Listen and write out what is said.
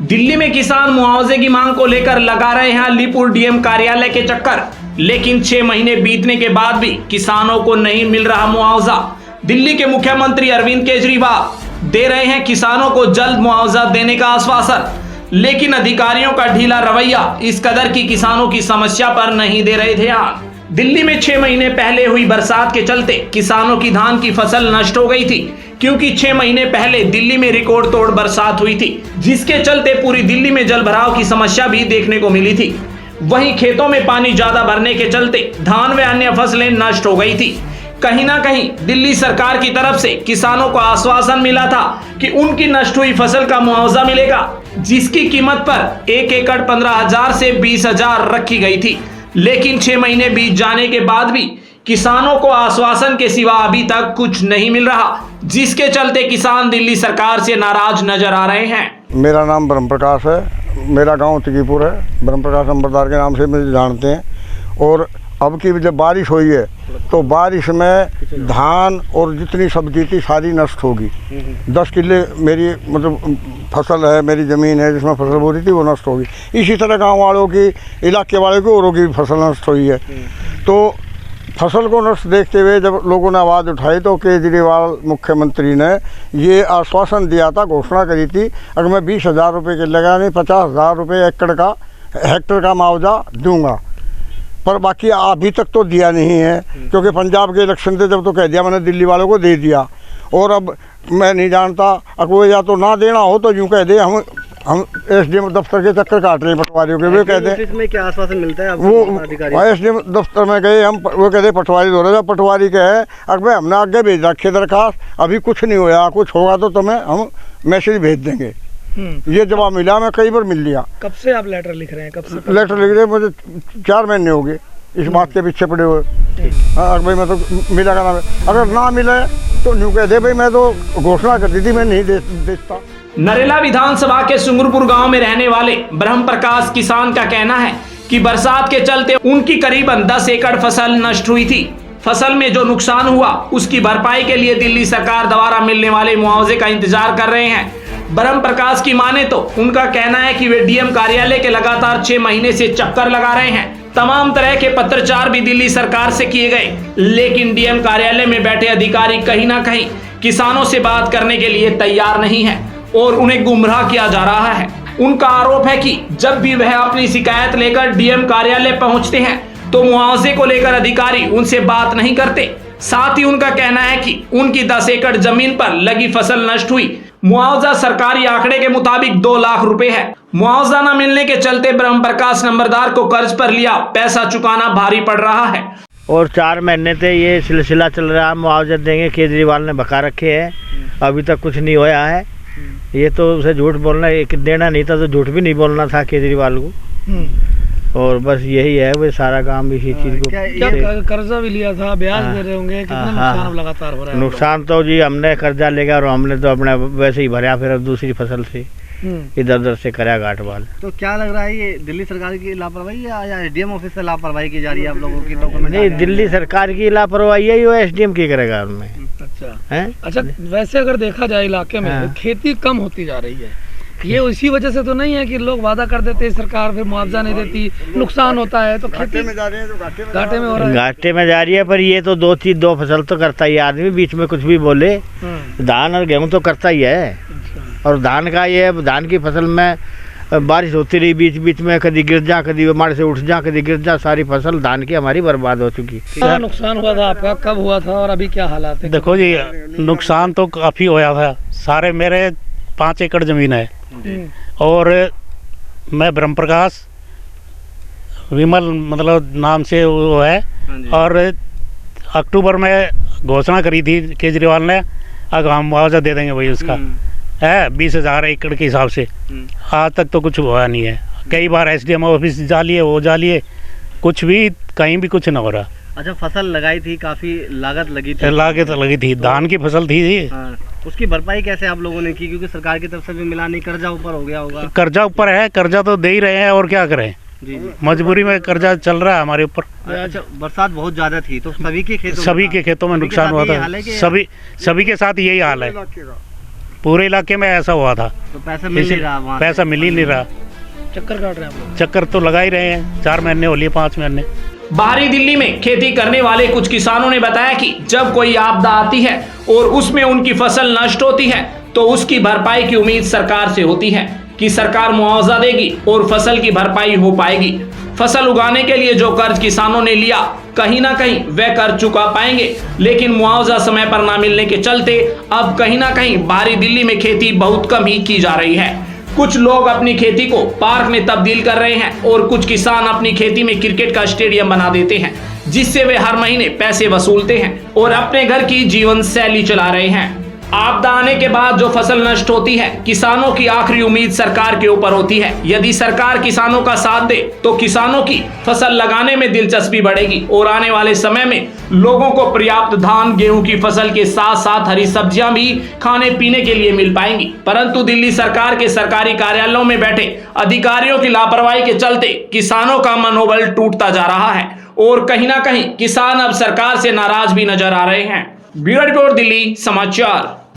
दिल्ली में किसान मुआवजे की मांग को लेकर लगा रहे हैं अलीपुर डीएम कार्यालय के चक्कर, लेकिन 6 महीने बीतने के बाद भी किसानों को नहीं मिल रहा मुआवजा। दिल्ली के मुख्यमंत्री अरविंद केजरीवाल दे रहे हैं किसानों को जल्द मुआवजा देने का आश्वासन, लेकिन अधिकारियों का ढीला रवैया इस कदर की किसानों की समस्या पर नहीं दे रहे ध्यान। दिल्ली में 6 महीने पहले हुई बरसात के चलते किसानों की धान की फसल नष्ट हो गई थी, क्योंकि 6 महीने पहले दिल्ली में रिकॉर्ड तोड़ बरसात हुई थी, जिसके चलते पूरी दिल्ली में जल भराव की समस्या भी देखने को मिली थी। वहीं खेतों में पानी ज्यादा भरने के चलते धान व अन्य फसलें नष्ट हो गई थी। कहीं ना कहीं दिल्ली सरकार की तरफ से किसानों को आश्वासन मिला था कि उनकी नष्ट हुई फसल का मुआवजा मिलेगा, जिसकी कीमत पर 1 एकड़ 15,000 से 20,000 रखी गई थी। लेकिन 6 महीने बीत जाने के बाद भी किसानों को आश्वासन के सिवा अभी तक कुछ नहीं मिल रहा, जिसके चलते किसान दिल्ली सरकार से नाराज नजर आ रहे हैं। मेरा नाम ब्रह्म प्रकाश है, मेरा गांव तिकीपुर है। ब्रह्म प्रकाश अंबरदार के नाम से मुझे जानते हैं। और अब की जब बारिश हुई है तो बारिश में धान और जितनी सब्जी थी सारी नष्ट होगी। 10 किले मेरी मतलब फसल है, मेरी ज़मीन है जिसमें फसल बो रही थी वो नष्ट होगी। इसी तरह गांव वालों की, इलाके वालों की औरों की फसल नष्ट हुई है। तो फसल को नष्ट देखते हुए जब लोगों ने आवाज़ उठाई तो केजरीवाल मुख्यमंत्री ने ये आश्वासन दिया था, घोषणा करी थी, अगर मैं 20,000 रुपये के लगाने 50,000 रुपये हेक्टर का मुआवजा दूंगा। पर बाकी अभी तक तो दिया नहीं है, क्योंकि पंजाब के इलेक्शन थे जब तो कह दिया मैंने दिल्ली वालों को दे दिया। और अब मैं नहीं जानता, अगर या तो ना देना हो तो यूँ कह दे हम एसडीएम दफ्तर के चक्कर काट रहे हैं पटवारियों के। वे कहते हैं में क्या आश्वासन मिलता है वो एसडीएम दफ्तर में गए हम, वो कहते पटवारी दो रहे, पटवारी कहे अगर हमने आगे भेज रखे दरखास्त, अभी कुछ नहीं होया, कुछ होगा तो तुम्हें हम मैसेज भेज देंगे। ये जवाब मिला, मैं कई बार मिल लिया। कब से आप लेटर लिख रहे हैं? कब से लेटर लिख रहे हैं? मुझे 4 महीने हो गए इस बात के पीछे पड़े हुए। हाँ भाई मैं तो मिला का नाम है, अगर ना मिले तो न्यू कह दे भाई मैं तो घोषणा कर दी थी मैं नहीं देता। नरेला विधानसभा के सुंगरपुर गांव में रहने वाले ब्रह्म प्रकाश किसान का कहना है कि बरसात के चलते उनकी करीबन 10 एकड़ फसल नष्ट हुई थी। फसल में जो नुकसान हुआ उसकी भरपाई के लिए दिल्ली सरकार द्वारा मिलने वाले मुआवजे का इंतजार कर रहे हैं। ब्रह्म प्रकाश की माने तो उनका कहना है कि वे डीएम कार्यालय के लगातार 6 महीने से चक्कर लगा रहे हैं। तमाम तरह के पत्रचार भी दिल्ली सरकार से किए गए, लेकिन डीएम कार्यालय में बैठे अधिकारी कहीं ना कहीं किसानों से बात करने के लिए तैयार नहीं है और उन्हें गुमराह किया जा रहा है। उनका आरोप है कि जब भी वह अपनी शिकायत लेकर डीएम कार्यालय पहुंचते हैं तो मुआवजे को लेकर अधिकारी उनसे बात नहीं करते। साथ ही उनका कहना है कि उनकी 10 एकड़ जमीन पर लगी फसल नष्ट हुई। मुआवजा सरकारी आंकड़े के मुताबिक 2 लाख रुपए है। मुआवजा न मिलने के चलते ब्रह्म प्रकाश नंबरदार को कर्ज पर लिया पैसा चुकाना भारी पड़ रहा है। और 4 महीने से ये सिलसिला चल रहा है, मुआवजा देंगे केजरीवाल ने बका रखे है, अभी तक कुछ नहीं होया है। ये तो उसे झूठ बोलना, देना नहीं था तो झूठ भी नहीं बोलना था केजरीवाल को। और बस यही है, वो सारा काम इसी चीज को। क्या कर्जा भी लिया था, ब्याज दे रहे होंगे, कितना नुकसान लगातार हो रहा है? नुकसान तो जी हमने कर्जा लेगा और हमने तो अपने वैसे ही भरा, फिर अब दूसरी फसल से इधर उधर से कराया घाट वाल। तो क्या लग रहा है ये दिल्ली सरकार की लापरवाही या एसडीएम ऑफिस से लापरवाही की जा रही है आप लोगों की? डॉक्यूमेंट नहीं, दिल्ली सरकार की लापरवाही है, वो एसडीएम की करेगा उनमें। अच्छा है। अच्छा, वैसे अगर देखा जाए इलाके में खेती कम होती जा रही है, ये इसी वजह से तो नहीं है कि लोग वादा कर देते हैं सरकार फिर मुआवजा नहीं देती, नुकसान होता है तो खेती में जा रहे हैं, तो घाटे में हो रहा है। घाटे में जा रही है, पर ये तो 2 फसल तो करता ही आदमी, बीच में कुछ भी बोले। धान और गेहूं तो करता ही है। और धान का ये धान की फसल में बारिश होती रही, बीच बीच में कभी गिर जा, कभी बीमार से उठ जा, कभी गिर जा, सारी फसल धान की हमारी बर्बाद हो चुकी। क्या नुकसान हुआ था आपका, कब हुआ था और अभी क्या हालात है? देखो जी, नुकसान तो काफ़ी होया था। सारे मेरे 5 एकड़ ज़मीन है और मैं ब्रह्म प्रकाश विमल मतलब नाम से वो है। और अक्टूबर में घोषणा करी थी केजरीवाल ने, अगर हम मुआवजा दे देंगे भाई उसका है 20,000 एकड़ के हिसाब से। आज तक तो कुछ हुआ नहीं है। कई बार एसडीएम ऑफिस जा लिए, वो जा लिए, कुछ भी कहीं भी कुछ ना हो रहा। अच्छा, फसल लगाई थी, काफी लागत लगी थी, धान की फसल थी। हाँ, उसकी भरपाई कैसे आप लोगों ने की? क्योंकि सरकार की तरफ से भी मिला नहीं, कर्जा ऊपर हो गया होगा। कर्जा ऊपर है, कर्जा तो दे ही रहे हैं और क्या करें। जी जी। मजबूरी में कर्जा चल रहा है हमारे ऊपर। अच्छा, बरसात बहुत ज्यादा थी तो सभी के खेतों सभी के खेतों में सभी के नुकसान साथ हुआ यही था। हाल है कि- सभी के साथ यही हाल है, पूरे इलाके में ऐसा हुआ था। तो पैसा मिल नहीं रहा वहाँ से। पैसा मिल ही नहीं रहा। चक्कर काट रहे हैं आप लोग। चक्कर तो लगा ही रहे हैं, 4 महीने हो लिए, 5 महीने। बाहरी दिल्ली में खेती करने वाले कुछ किसानों ने बताया कि जब कोई आपदा आती है और उसमें उनकी फसल नष्ट होती है तो उसकी भरपाई की उम्मीद सरकार से होती है कि सरकार मुआवजा देगी और फसल की भरपाई हो पाएगी। फसल उगाने के लिए जो कर्ज किसानों ने लिया कहीं ना कहीं वह कर्ज चुका पाएंगे, लेकिन मुआवजा समय पर ना मिलने के चलते अब कहीं ना कहीं बाहरी दिल्ली में खेती बहुत कम ही की जा रही है। कुछ लोग अपनी खेती को पार्क में तब्दील कर रहे हैं और कुछ किसान अपनी खेती में क्रिकेट का स्टेडियम बना देते हैं, जिससे वे हर महीने पैसे वसूलते हैं और अपने घर की जीवन शैली चला रहे हैं। आपदा आने के बाद जो फसल नष्ट होती है, किसानों की आखिरी उम्मीद सरकार के ऊपर होती है। यदि सरकार किसानों का साथ दे तो किसानों की फसल लगाने में दिलचस्पी बढ़ेगी और आने वाले समय में लोगों को पर्याप्त धान गेहूं की फसल के साथ साथ हरी सब्जियां भी खाने पीने के लिए मिल पाएंगी। परंतु दिल्ली सरकार के सरकारी कार्यालयों में बैठे अधिकारियों की लापरवाही के चलते किसानों का मनोबल टूटता जा रहा है और कहीं ना कहीं किसान अब सरकार से नाराज भी नजर आ रहे हैं। ब्यूरो रिपोर्ट, दिल्ली समाचार।